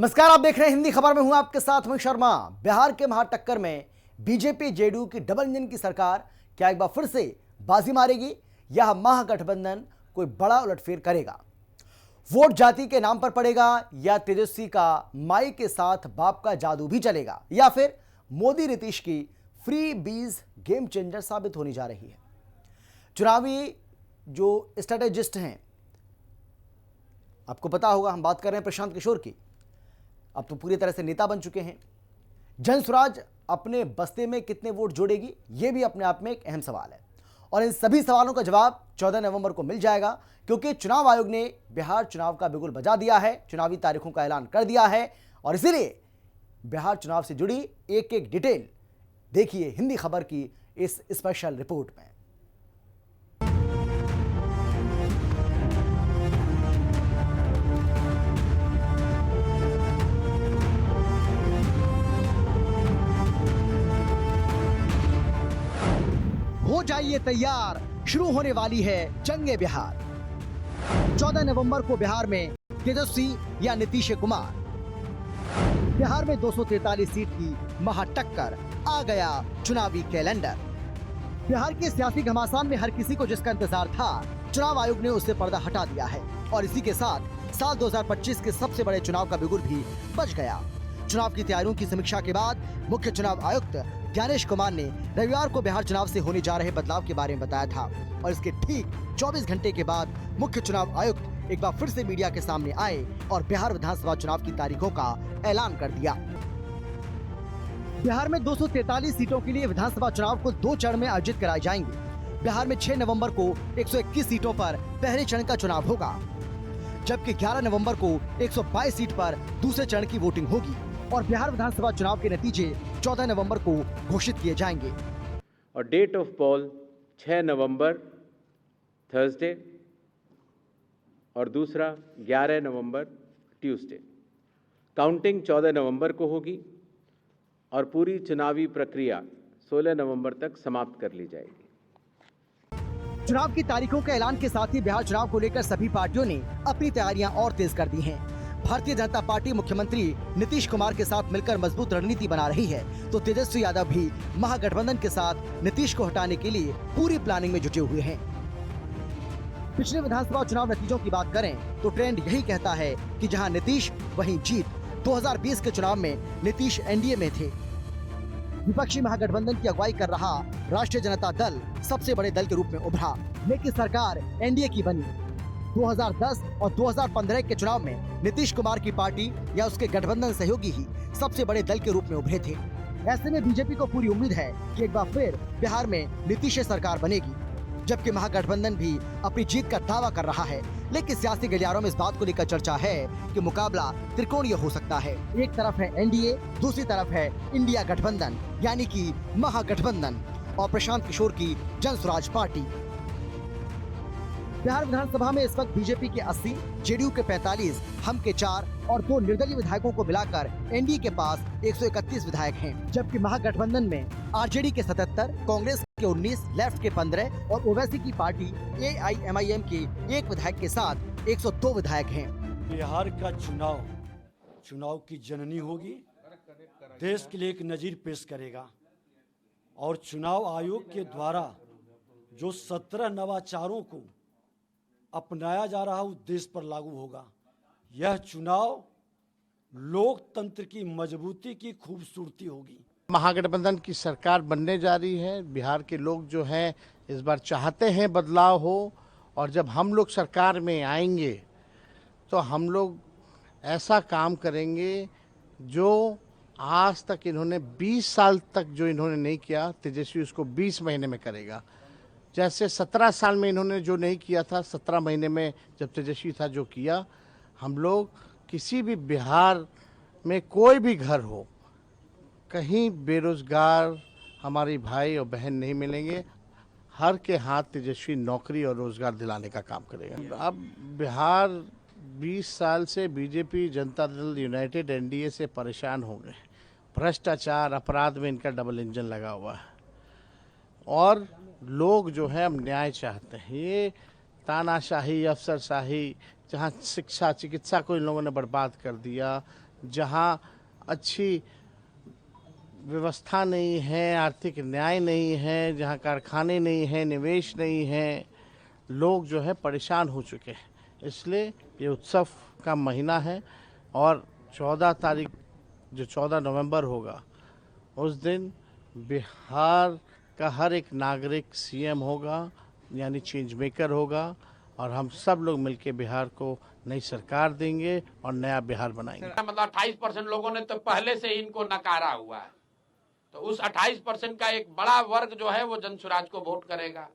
नमस्कार, आप देख रहे हैं हिंदी खबर में हूं आपके साथ मैं शर्मा। बिहार के महाटक्कर में बीजेपी जेडीयू की डबल इंजन की सरकार क्या एक बार फिर से बाजी मारेगी या महागठबंधन कोई बड़ा उलटफेर करेगा? वोट जाति के नाम पर पड़ेगा या तेजस्वी का माई के साथ बाप का जादू भी चलेगा या फिर मोदी नीतीश की फ्री बीज गेम चेंजर साबित होने जा रही है? चुनावी जो स्ट्रेटेजिस्ट हैं, आपको पता होगा हम बात कर रहे हैं प्रशांत किशोर की। अब तो पूरी तरह से नेता बन चुके हैं। जनसुराज अपने बस्ते में कितने वोट जोड़ेगी, यह भी अपने आप में एक अहम सवाल है और इन सभी सवालों का जवाब 14 नवंबर को मिल जाएगा, क्योंकि चुनाव आयोग ने बिहार चुनाव का बिगुल बजा दिया है, चुनावी तारीखों का ऐलान कर दिया है और इसीलिए बिहार चुनाव से जुड़ी एक एक डिटेल देखिए हिंदी खबर की इस स्पेशल रिपोर्ट में। हो जाइए तैयार, शुरू होने वाली है जंगे बिहार। 14 नवंबर को बिहार में तेजस्वी या नीतीश कुमार। बिहार में 243 सीट की महाटक्कर, आ गया चुनावी कैलेंडर। बिहार के सियासी घमासान में हर किसी को जिसका इंतजार था, चुनाव आयोग ने उससे पर्दा हटा दिया है और इसी के साथ साल 2025 के सबसे बड़े चुनाव का बिगुल भी बज गया। चुनाव की तैयारियों की समीक्षा के बाद मुख्य चुनाव आयुक्त ज्ञानेश कुमार ने रविवार को बिहार चुनाव से होने जा रहे बदलाव के बारे में बताया था और इसके ठीक 24 घंटे के बाद मुख्य चुनाव आयुक्त एक बार फिर से मीडिया के सामने आए और बिहार विधानसभा चुनाव की तारीखों का ऐलान कर दिया। बिहार में 243 सीटों के लिए विधानसभा चुनाव को 2 चरण में आयोजित कराए जाएंगे। बिहार में 6 नवंबर को 121 सीटों पर पहले चरण का चुनाव होगा, जबकि 11 नवंबर को 122 सीट पर दूसरे चरण की वोटिंग होगी और बिहार विधानसभा चुनाव के नतीजे 14 नवंबर को घोषित किए जाएंगे। और date of poll 6 November Thursday और दूसरा 11 नवंबर ट्यूसडे। काउंटिंग 14 नवंबर को होगी और पूरी चुनावी प्रक्रिया 16 नवंबर तक समाप्त कर ली जाएगी। चुनाव की तारीखों के ऐलान के साथ ही बिहार चुनाव को लेकर सभी पार्टियों ने अपनी तैयारियां और तेज कर दी हैं। भारतीय जनता पार्टी मुख्यमंत्री नीतीश कुमार के साथ मिलकर मजबूत रणनीति बना रही है, तो तेजस्वी यादव भी महागठबंधन के साथ नीतीश को हटाने के लिए पूरी प्लानिंग में जुटे हुए हैं। पिछले विधानसभा चुनाव नतीजों की बात करें तो ट्रेंड यही कहता है कि जहां नीतीश वहीं जीत। 2020 के चुनाव में नीतीश एनडीए में थे। विपक्षी महागठबंधन की अगुवाई कर रहा राष्ट्रीय जनता दल सबसे बड़े दल के रूप में उभरा, लेकिन सरकार एनडीए की बनी। 2010 और 2015 के चुनाव में नीतीश कुमार की पार्टी या उसके गठबंधन सहयोगी ही सबसे बड़े दल के रूप में उभरे थे। ऐसे में बीजेपी को पूरी उम्मीद है कि एक बार फिर बिहार में नीतीश सरकार बनेगी, जबकि महागठबंधन भी अपनी जीत का दावा कर रहा है। लेकिन सियासी गलियारों में इस बात को लेकर चर्चा है कि मुकाबला त्रिकोणीय हो सकता है। एक तरफ है एनडीए, दूसरी तरफ है इंडिया गठबंधन यानी कि महागठबंधन और प्रशांत किशोर की जनसुराज पार्टी। बिहार विधानसभा में इस वक्त बीजेपी के 80, जेडीयू के 45, हम के 4 और 2 निर्दलीय विधायकों को मिलाकर एनडीए के पास 131 विधायक हैं, जबकि महागठबंधन में आरजेडी के 77, कांग्रेस के 19, लेफ्ट के 15 और ओवैसी की पार्टी एआईएमआईएम के 1 विधायक के साथ 102 विधायक हैं। बिहार का चुनाव की जननी होगी, देश के लिए एक नजीर पेश करेगा और चुनाव आयोग के द्वारा जो 17 नवाचारों को अपनाया जा रहा है देश पर लागू होगा। यह चुनाव लोकतंत्र की मजबूती की खूबसूरती होगी। महागठबंधन की सरकार बनने जा रही है। बिहार के लोग जो हैं इस बार चाहते हैं बदलाव हो और जब हम लोग सरकार में आएंगे तो हम लोग ऐसा काम करेंगे जो आज तक इन्होंने 20 साल तक जो इन्होंने नहीं किया, तेजस्वी उसको 20 महीने में करेगा। जैसे 17 साल में इन्होंने जो नहीं किया था, 17 महीने में जब तेजस्वी था जो किया। हम लोग किसी भी बिहार में कोई भी घर हो, कहीं बेरोजगार हमारे भाई और बहन नहीं मिलेंगे। हर के हाथ तेजस्वी नौकरी और रोजगार दिलाने का काम करेगा। अब बिहार 20 साल से BJP Janata Dal United NDA से परेशान हो गए। भ्रष्टाचार, अपराध में इनका डबल इंजन लगा हुआ है और लोग जो है अब न्याय चाहते हैं। ये तानाशाही, अफसरशाही, जहाँ शिक्षा चिकित्सा को इन लोगों ने बर्बाद कर दिया, जहां अच्छी व्यवस्था नहीं है, आर्थिक न्याय नहीं है, जहां कारखाने नहीं हैं, निवेश नहीं है, लोग जो है परेशान हो चुके हैं। इसलिए ये उत्सव का महीना है और 14 तारीख जो 14 नवंबर होगा उस दिन बिहार का हर एक नागरिक सीएम होगा, यानी चेंज मेकर होगा, और हम सब लोग मिलकर बिहार को नई सरकार देंगे और नया बिहार बनाएंगे। मतलब 28% लोगों ने तो पहले से ही इनको नकारा हुआ है, तो उस 28% का एक बड़ा वर्ग जो है वो जनसुराज को वोट करेगा।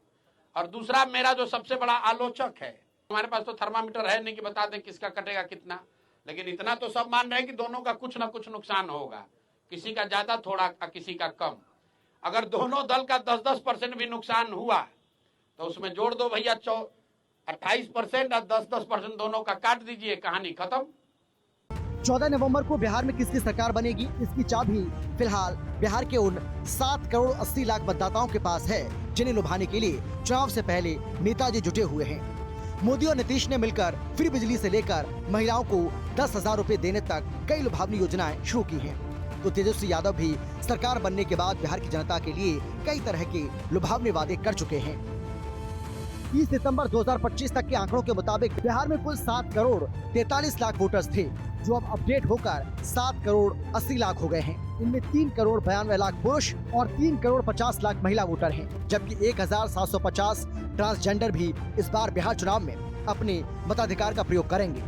और दूसरा, मेरा जो सबसे बड़ा आलोचक है, हमारे पास तो थर्मामीटर है नहीं कि बता दें किसका कटेगा कितना, लेकिन इतना तो सब मान रहे हैं कि दोनों का कुछ ना कुछ नुकसान होगा, किसी का ज्यादा थोड़ा, किसी का कम। अगर दोनों दल का 10-10% भी नुकसान हुआ तो उसमें जोड़ दो भैया 28% और 10-10% दोनों का काट दीजिए, कहानी खत्म। 14 नवंबर को बिहार में किसकी सरकार बनेगी, इसकी चाबी फिलहाल बिहार के उन 7 करोड़ 80 लाख मतदाताओं के पास है जिन्हें लुभाने के लिए चुनाव से पहले नेताजी जुटे हुए हैं। मोदी और नीतीश ने मिलकर फ्री बिजली से लेकर महिलाओं को 10,000 रुपए देने तक कई लुभावनी योजनाएं शुरू की हैं। तो तेजस्वी यादव भी सरकार बनने के बाद बिहार की जनता के लिए कई तरह के लुभावने वादे कर चुके हैं। 30 सितंबर 2025 तक के आंकड़ों के मुताबिक बिहार में कुल 7 करोड़ 43 लाख वोटर्स थे, जो अब अपडेट होकर 7 करोड़ 80 लाख हो गए हैं। इनमें 3 करोड़ 92 लाख पुरुष और 3 करोड़ 50 लाख महिला वोटर हैं, जबकि 1750 ट्रांसजेंडर भी इस बार बिहार चुनाव में अपने मताधिकार का प्रयोग करेंगे।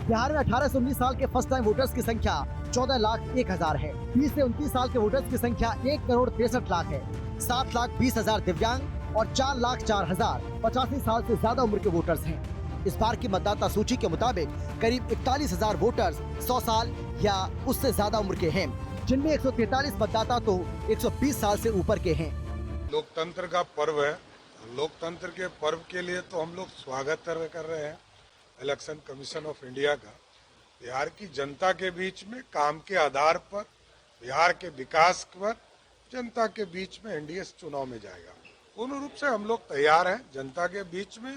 बिहार में 18 से 19 साल के फर्स्ट टाइम वोटर्स की संख्या 14,01,000 है। 20 से 29 साल के वोटर्स की संख्या 1 करोड़ 63 लाख है। 7,20,000 दिव्यांग और 4,04,000 85 साल से ज्यादा उम्र के वोटर्स हैं। इस बार की मतदाता सूची के मुताबिक करीब 41,000 वोटर्स 100 साल या उससे ज्यादा उम्र के हैं, जिनमें 143 मतदाता तो 120 साल से ऊपर के हैं। लोकतंत्र का पर्व है। लोकतंत्र के पर्व के लिए तो हम लोग स्वागत कर रहे हैं इलेक्शन कमीशन ऑफ इंडिया का। बिहार की जनता के बीच में काम के आधार पर, बिहार के विकास पर जनता के बीच में एनडीए चुनाव में जाएगा। पूर्ण रूप से हम लोग तैयार हैं। जनता के बीच में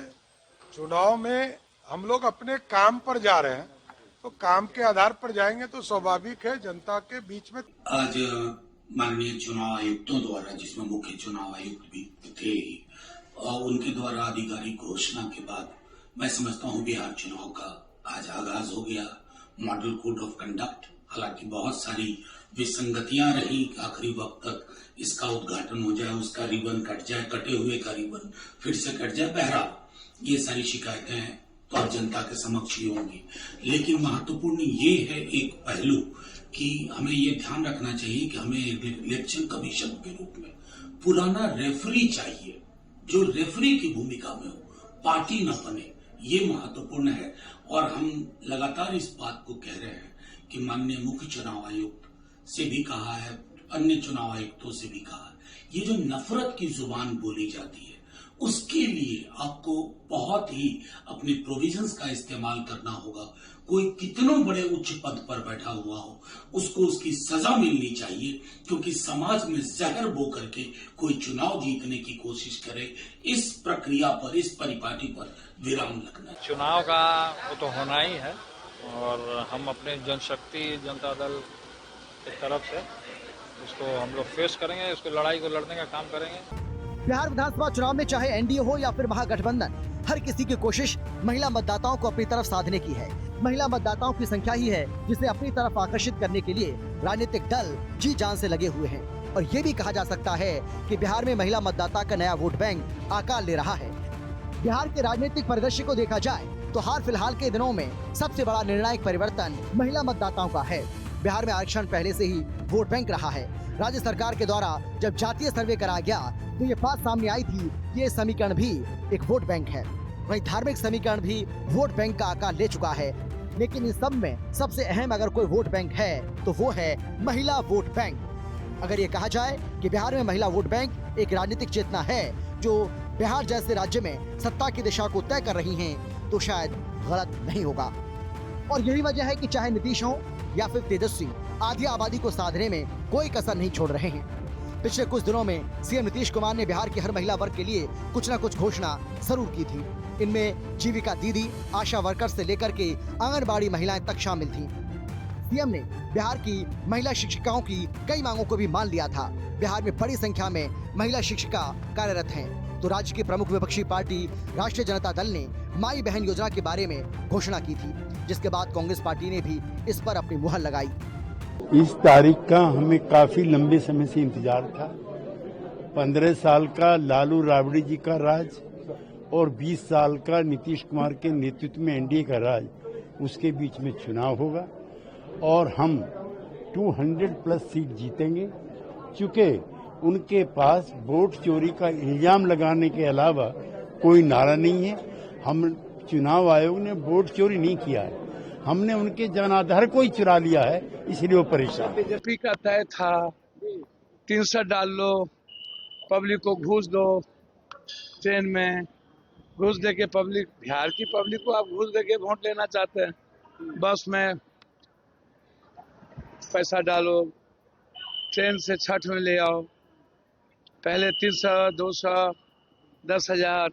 चुनाव में हम लोग अपने काम पर जा रहे हैं, तो काम के आधार पर जाएंगे तो स्वाभाविक है जनता के बीच में। आज माननीय चुनाव आयुक्तों द्वारा, जिसमें मुख्य चुनाव आयुक्त भी थे, और उनके द्वारा आधिकारिक घोषणा के बाद मैं समझता हूं बिहार चुनाव का आज आगाज हो गया। मॉडल कोड ऑफ कंडक्ट, हालांकि बहुत सारी विसंगतियां रही, आखिरी वक्त तक इसका उद्घाटन हो जाए, उसका रिबन कट जाए, कटे हुए का रिबन फिर से कट जाए, बहरहाल ये सारी शिकायतें तो अब जनता के समक्ष ही होंगी। लेकिन महत्वपूर्ण ये है एक पहलू कि हमें ये ध्यान रखना चाहिए कि हमें इलेक्शन कमीशन के रूप में पुराना रेफरी चाहिए, जो रेफरी की भूमिका में हो, पार्टी न बने, ये महत्वपूर्ण है। और हम लगातार इस बात को कह रहे हैं कि माननीय मुख्य चुनाव आयुक्त से भी कहा है, अन्य चुनाव आयुक्तों से भी कहा है, ये जो नफरत की जुबान बोली जाती है उसके लिए आपको बहुत ही अपने प्रोविजंस का इस्तेमाल करना होगा। कोई कितनों बड़े उच्च पद पर बैठा हुआ हो, उसको उसकी सजा मिलनी चाहिए, क्योंकि समाज में जहर बो करके कोई चुनाव जीतने की कोशिश करे, इस प्रक्रिया पर, इस परिपाटी पर विराम लगना। चुनाव का वो तो होना ही है और हम अपने जनशक्ति जनता दल की तरफ से उसको हम लोग फेस करेंगे, उसको लड़ाई को लड़ने का काम करेंगे। बिहार विधानसभा चुनाव में चाहे एनडीए हो या फिर महागठबंधन, हर किसी की कोशिश महिला मतदाताओं को अपनी तरफ साधने की है। महिला मतदाताओं की संख्या ही है जिसे अपनी तरफ आकर्षित करने के लिए राजनीतिक दल जी जान से लगे हुए हैं। और ये भी कहा जा सकता है कि बिहार में महिला मतदाता का नया वोट बैंक आकार ले रहा है। बिहार के राजनीतिक परिदृश्य को देखा जाए तो हाल फिलहाल के दिनों में सबसे बड़ा निर्णायक परिवर्तन महिला मतदाताओं का है। बिहार में आरक्षण पहले से ही वोट बैंक रहा है। राज्य सरकार के द्वारा जब जातीय सर्वे कराया गया तो ये बात सामने आई थी कि ये समीकरण भी एक वोट बैंक है। वहीं धार्मिक समीकरण भी वोट बैंक का आकार ले चुका है। लेकिन इस सब में सबसे अहम अगर कोई वोट बैंक है तो वो है महिला वोट बैंक। अगर ये कहा जाए कि बिहार में महिला वोट बैंक एक राजनीतिक चेतना है जो बिहार जैसे राज्य में सत्ता की दिशा को तय कर रही है, तो शायद गलत नहीं होगा। और यही वजह है कि चाहे नीतीश हो या फिर तेजस्वी, आधी आबादी को साधने में कोई कसर नहीं छोड़ रहे हैं। पिछले कुछ दिनों में सीएम नीतीश कुमार ने बिहार के हर महिला वर्ग के लिए कुछ न कुछ घोषणा जरूर की थी। इनमें जीविका दीदी, आशा वर्कर से लेकर के आंगनबाड़ी महिलाएं तक शामिल थी। सीएम ने बिहार की महिला शिक्षिकाओं की कई मांगों को भी मान लिया था। बिहार में बड़ी संख्या में महिला शिक्षिका कार्यरत हैं। तो राज्य की प्रमुख विपक्षी पार्टी राष्ट्रीय जनता दल ने माई बहन योजना के बारे में घोषणा की थी, जिसके बाद कांग्रेस पार्टी ने भी इस पर अपनी मुहर लगाई। इस तारीख का हमें काफी लंबे समय से इंतजार था। 15 साल का लालू राबड़ी जी का राज और 20 साल का नीतीश कुमार के नेतृत्व में एनडीए का राज, उसके बीच में चुनाव होगा और हम 200+ सीट जीतेंगे। चूंकि उनके पास वोट चोरी का इल्जाम लगाने के अलावा कोई नारा नहीं है। हम चुनाव आयोग ने वोट चोरी नहीं किया है, हमने उनके जनाधार को ही चुरा लिया है, इसलिए वो परेशान। बीजेपी का तय था 300 डाल लो, पब्लिक को घूस दो, ट्रेन में घूस देके पब्लिक, बिहार की पब्लिक को आप घूस देके वोट लेना चाहते हैं। बस में पैसा डालो, ट्रेन से छठ में ले आओ, पहले 300, 200, 10,000,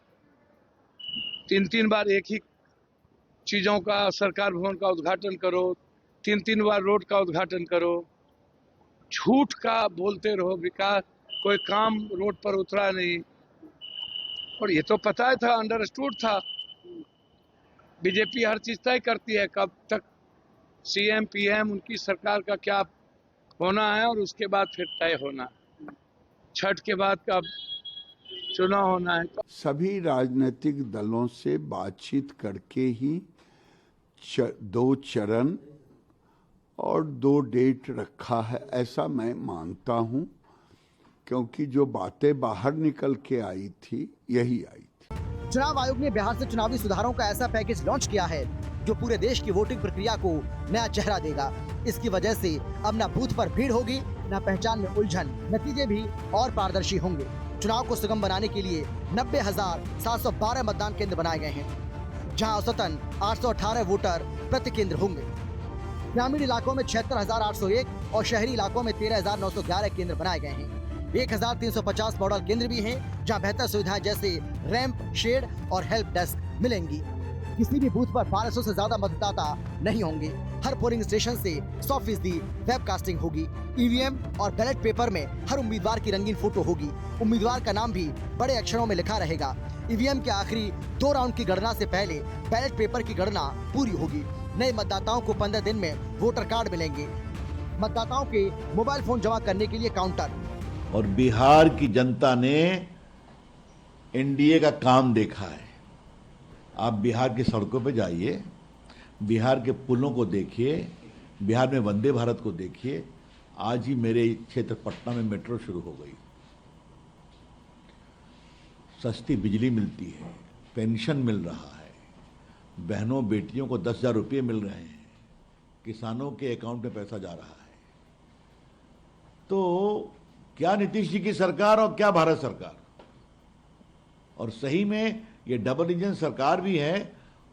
3 बार एक ही चीजों का सरकार भवन का उद्घाटन करो, 3 बार रोड का उद्घाटन करो, झूठ का बोलते रहो, विकास कोई काम रोड पर उतरा नहीं। और ये तो पता था, अंडरस्टूड था, बीजेपी हर चीज तय करती है कब तक सीएम पीएम उनकी सरकार का क्या होना है और उसके बाद फिर तय होना, छठ के बाद कब चुनाव होना है। सभी राजनीतिक दलों से बातचीत करके ही 2 चरण और 2 डेट रखा है, ऐसा मैं मानता हूं, क्योंकि जो बातें बाहर निकल के आई थी यही आई थी। चुनाव आयोग ने बिहार से चुनावी सुधारों का ऐसा पैकेज लॉन्च किया है जो पूरे देश की वोटिंग प्रक्रिया को नया चेहरा देगा। इसकी वजह से अब न बूथ पर भीड़ होगी, न पहचान में उलझन, नतीजे भी और पारदर्शी होंगे। चुनाव को सुगम बनाने के लिए 90,712 मतदान केंद्र बनाए गए हैं, जहां औसतन 818 वोटर प्रति केंद्र होंगे। ग्रामीण इलाकों में 76,801 और शहरी इलाकों में 13,911 केंद्र बनाए गए हैं। 1,350 मॉडल केंद्र भी हैं, जहां बेहतर सुविधाएं जैसे रैंप, शेड और हेल्प डेस्क मिलेंगी। किसी भी बूथ पर 1200 से ज्यादा मतदाता नहीं होंगे। हर पोलिंग स्टेशन से 100% वेबकास्टिंग होगी। ईवीएम और बैलेट पेपर में हर उम्मीदवार की रंगीन फोटो होगी। उम्मीदवार का नाम भी बड़े अक्षरों में लिखा रहेगा। ईवीएम के आखिरी 2 राउंड की गणना से पहले बैलेट पेपर की गणना पूरी होगी। नए मतदाताओं को 15 दिन में वोटर कार्ड मिलेंगे। मतदाताओं के मोबाइल फोन जमा करने के लिए काउंटर। और बिहार की जनता ने एनडीए का काम देखा है। आप बिहार की सड़कों पे जाइए, बिहार के पुलों को देखिए, बिहार में वंदे भारत को देखिए। आज ही मेरे क्षेत्र पटना में मेट्रो शुरू हो गई, सस्ती बिजली मिलती है, पेंशन मिल रहा है, बहनों बेटियों को 10,000 रुपये मिल रहे हैं, किसानों के अकाउंट में पैसा जा रहा है। तो क्या नीतीश जी की सरकार और क्या भारत सरकार, और सही में ये डबल इंजन सरकार भी है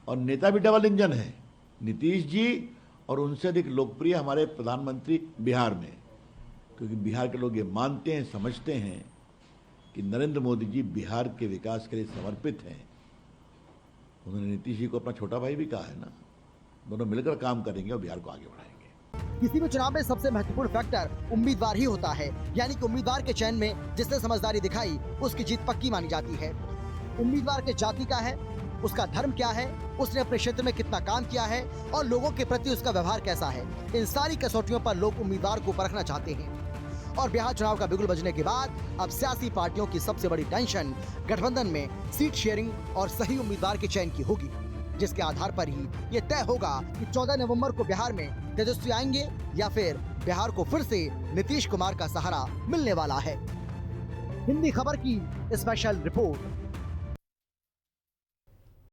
और नेता भी डबल इंजन है, नीतीश जी और उनसे अधिक लोकप्रिय हमारे प्रधानमंत्री बिहार में, क्योंकि बिहार के लोग ये मानते हैं, समझते हैं कि नरेंद्र मोदी जी बिहार के विकास के लिए समर्पित हैं। उन्होंने नीतीश जी को अपना छोटा भाई भी कहा है ना, दोनों मिलकर काम करेंगे और बिहार को आगे बढ़ाएंगे। किसी भी चुनाव में सबसे महत्वपूर्ण फैक्टर उम्मीदवार ही होता है, यानी कि उम्मीदवार के चयन में जिसने समझदारी दिखाई उसकी जीत पक्की मानी जाती है। उम्मीदवार के जाति का है, उसका धर्म क्या है, उसने अपने क्षेत्र में कितना काम किया है और लोगों के प्रति उसका व्यवहार कैसा है। इन सारी कसौटियों पर लोग उम्मीदवार को परखना चाहते हैं। और बिहार चुनाव का बिगुल बजने के बाद अब सियासी पार्टियों की सबसे बड़ी टेंशन गठबंधन में सीट शेयरिंग और सही उम्मीदवार के चयन की होगी, जिसके आधार पर ही ये तय होगा कि 14 नवंबर को बिहार में तेजस्वी आएंगे या फिर बिहार को फिर से नीतीश कुमार का सहारा मिलने वाला है। हिंदी खबर की स्पेशल रिपोर्ट।